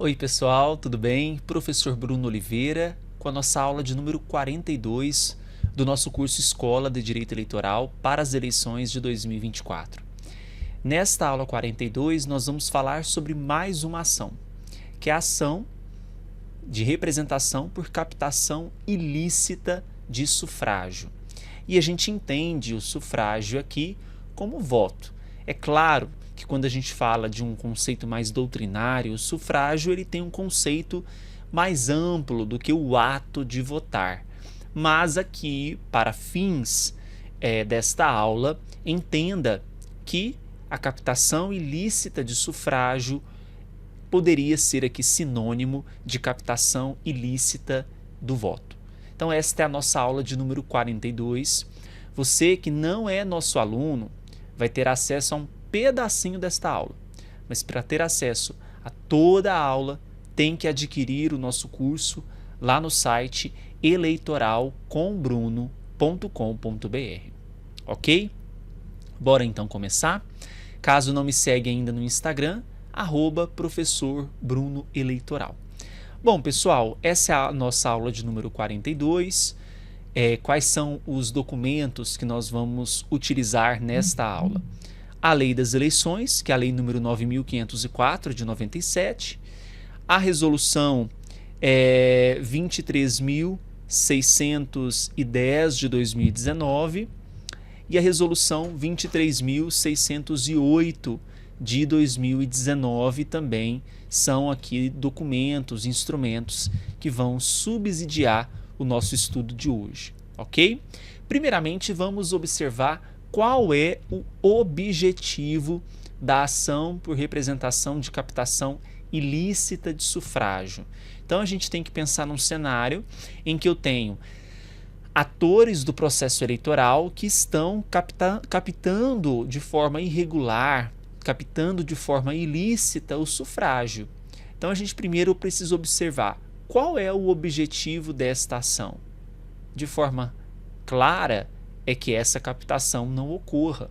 Oi pessoal, tudo bem? Professor Bruno Oliveira com a nossa aula de número 42 do nosso curso Escola de Direito Eleitoral para as eleições de 2024. Nesta aula 42 nós vamos falar sobre mais uma ação, que é a ação de representação por captação ilícita de sufrágio. E a gente entende o sufrágio aqui como voto. É claro que quando a gente fala de um conceito mais doutrinário, o sufrágio ele tem um conceito mais amplo do que o ato de votar. Mas aqui, para fins desta aula, entenda que a captação ilícita de sufrágio poderia ser aqui sinônimo de captação ilícita do voto. Então esta é a nossa aula de número 42. Você que não é nosso aluno vai ter acesso a um pedacinho desta aula, mas para ter acesso a toda a aula tem que adquirir o nosso curso lá no site eleitoralcombruno.com.br, ok? Bora então começar? Caso não me segue ainda no Instagram, @professor Bruno Eleitoral. Bom, pessoal, essa é a nossa aula de número 42. Quais são os documentos que nós vamos utilizar nesta aula? A Lei das Eleições, que é a Lei número 9.504, de 97, a Resolução 23.610, de 2019, e a Resolução 23.608, de 2019 também são aqui documentos, instrumentos que vão subsidiar o nosso estudo de hoje, ok? Primeiramente, vamos observar qual é o objetivo da ação por representação de captação ilícita de sufrágio. Então, a gente tem que pensar num cenário em que eu tenho atores do processo eleitoral que estão captando de forma irregular, captando de forma ilícita o sufrágio. Então, a gente primeiro precisa observar qual é o objetivo desta ação. De forma clara, é que essa captação não ocorra.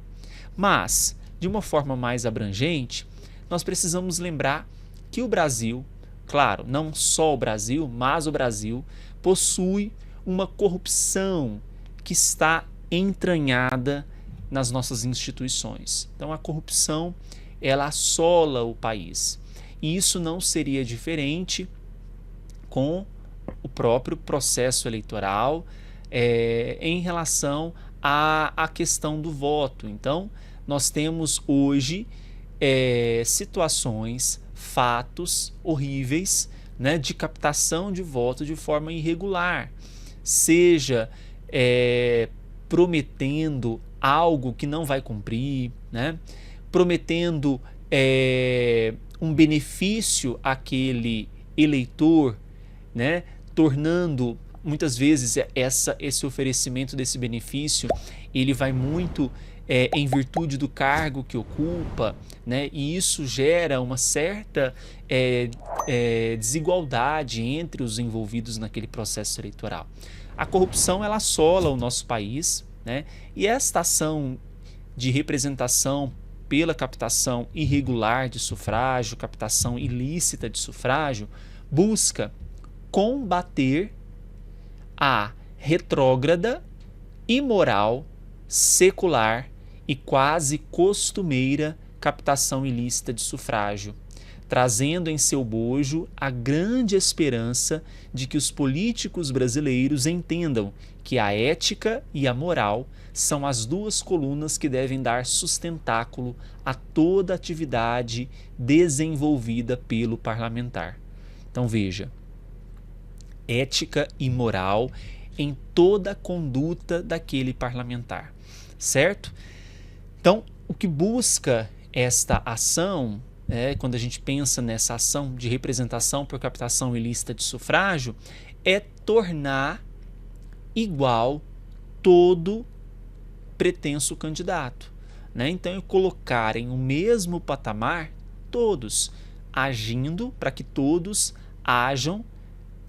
Mas, de uma forma mais abrangente, nós precisamos lembrar que o Brasil, claro, não só o Brasil, mas o Brasil possui uma corrupção que está entranhada nas nossas instituições. Então, a corrupção, ela assola o país. E isso não seria diferente com o próprio processo eleitoral em relação à questão do voto. Então, nós temos hoje situações, fatos horríveis, né, de captação de voto de forma irregular, seja prometendo algo que não vai cumprir, né, prometendo um benefício àquele eleitor, né, tornando muitas vezes esse oferecimento desse benefício, ele vai muito em virtude do cargo que ocupa, né? E isso gera uma certa desigualdade entre os envolvidos naquele processo eleitoral. A corrupção, ela assola o nosso país, né? E esta ação de representação pela captação irregular de sufrágio, captação ilícita de sufrágio, busca combater a retrógrada, imoral, secular e quase costumeira captação ilícita de sufrágio, trazendo em seu bojo a grande esperança de que os políticos brasileiros entendam que a ética e a moral são as duas colunas que devem dar sustentáculo a toda atividade desenvolvida pelo parlamentar. Então veja, ética e moral em toda a conduta daquele parlamentar, certo? Então, o que busca esta ação, quando a gente pensa nessa ação de representação por captação ilícita de sufrágio, é tornar igual todo pretenso candidato, né? Então, é colocar em o mesmo patamar todos, agindo para que todos ajam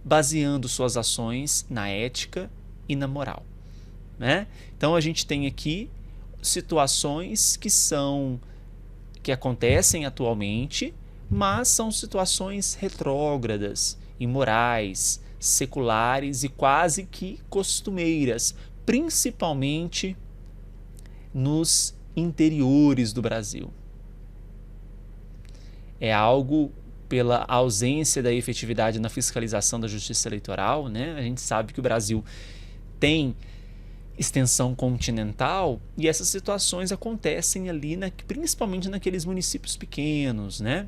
baseando suas ações na ética e na moral, né? Então a gente tem aqui situações que acontecem atualmente, mas são situações retrógradas, imorais, seculares e quase que costumeiras, principalmente nos interiores do Brasil. É algo pela ausência da efetividade na fiscalização da justiça eleitoral, né? A gente sabe que o Brasil tem extensão continental e essas situações acontecem ali, principalmente naqueles municípios pequenos, né?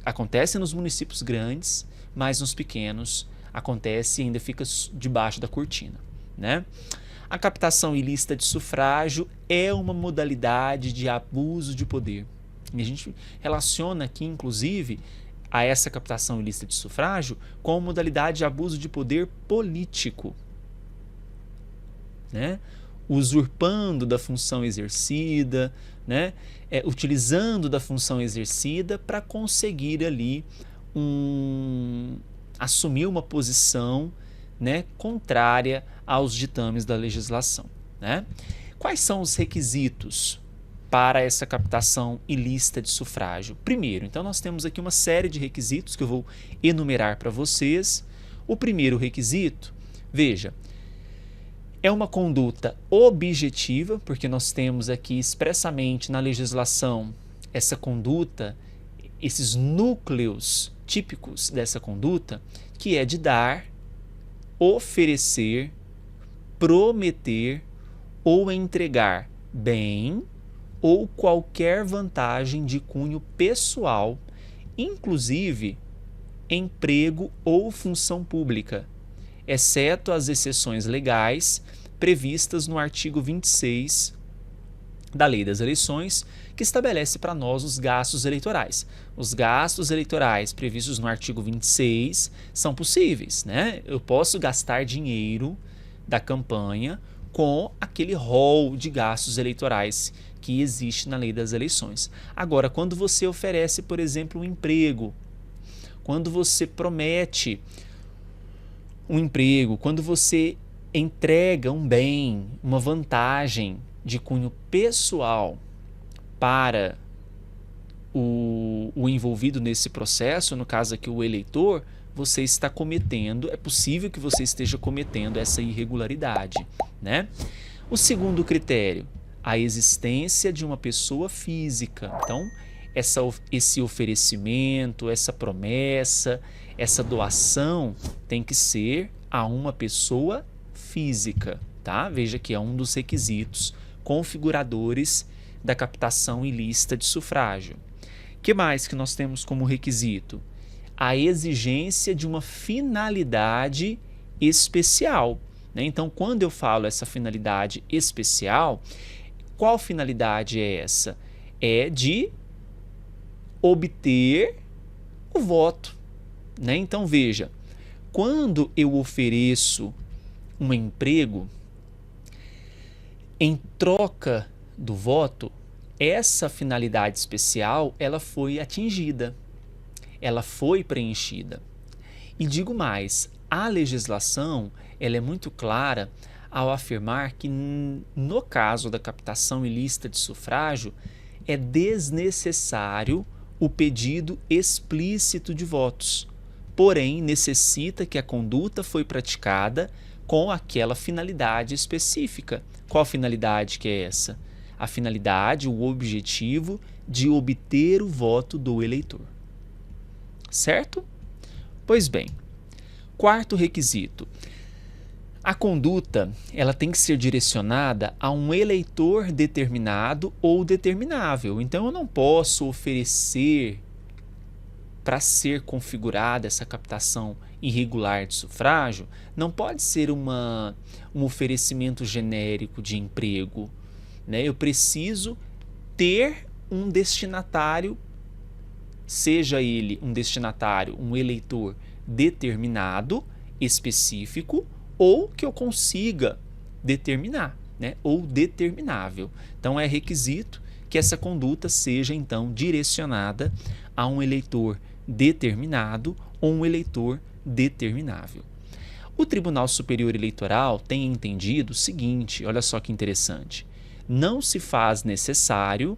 Acontecem nos municípios grandes, mas nos pequenos acontece e ainda fica debaixo da cortina, né? A captação ilícita de sufrágio é uma modalidade de abuso de poder. E a gente relaciona aqui, inclusive, a essa captação ilícita de sufrágio com a modalidade de abuso de poder político, né? Usurpando da função exercida, né? Utilizando da função exercida para conseguir ali assumir uma posição, né, contrária aos ditames da legislação, né? Quais são os requisitos para essa captação ilícita de sufrágio? Primeiro, então nós temos aqui uma série de requisitos que eu vou enumerar para vocês. O primeiro requisito, veja, é uma conduta objetiva, porque nós temos aqui expressamente na legislação essa conduta, esses núcleos típicos dessa conduta, que é de dar, oferecer, prometer ou entregar bem ou qualquer vantagem de cunho pessoal, inclusive emprego ou função pública, exceto as exceções legais previstas no artigo 26 da Lei das Eleições, que estabelece para nós os gastos eleitorais. Os gastos eleitorais previstos no artigo 26 são possíveis, né? Eu posso gastar dinheiro da campanha com aquele rol de gastos eleitorais que existe na Lei das Eleições. Agora, quando você oferece, por exemplo, um emprego, quando você promete um emprego, quando você entrega um bem, uma vantagem de cunho pessoal para o envolvido nesse processo, no caso aqui o eleitor, você está cometendo, é possível que você esteja cometendo essa irregularidade, né? O segundo critério, a existência de uma pessoa física. Então, esse oferecimento, essa promessa, essa doação tem que ser a uma pessoa física, tá? Veja que é um dos requisitos configuradores da captação ilícita de sufrágio. O que mais que nós temos como requisito? A exigência de uma finalidade especial, né? Então, quando eu falo essa finalidade especial, qual finalidade é essa? É de obter o voto, né? Então, veja, quando eu ofereço um emprego em troca do voto, essa finalidade especial ela foi atingida, ela foi preenchida. E digo mais, a legislação ela é muito clara ao afirmar que no caso da captação ilícita de sufrágio é desnecessário o pedido explícito de votos, porém necessita que a conduta foi praticada com aquela finalidade específica. Qual finalidade que é essa? A finalidade, o objetivo de obter o voto do eleitor. Certo? Pois bem, quarto requisito. A conduta ela tem que ser direcionada a um eleitor determinado ou determinável. Então, eu não posso oferecer para ser configurada essa captação irregular de sufrágio, não pode ser um oferecimento genérico de emprego, né? Eu preciso ter um destinatário, seja ele um destinatário, um eleitor determinado, específico, ou que eu consiga determinar, né? Ou determinável. Então, é requisito que essa conduta seja, então, direcionada a um eleitor determinado ou um eleitor determinável. O Tribunal Superior Eleitoral tem entendido o seguinte, olha só que interessante, não se faz necessário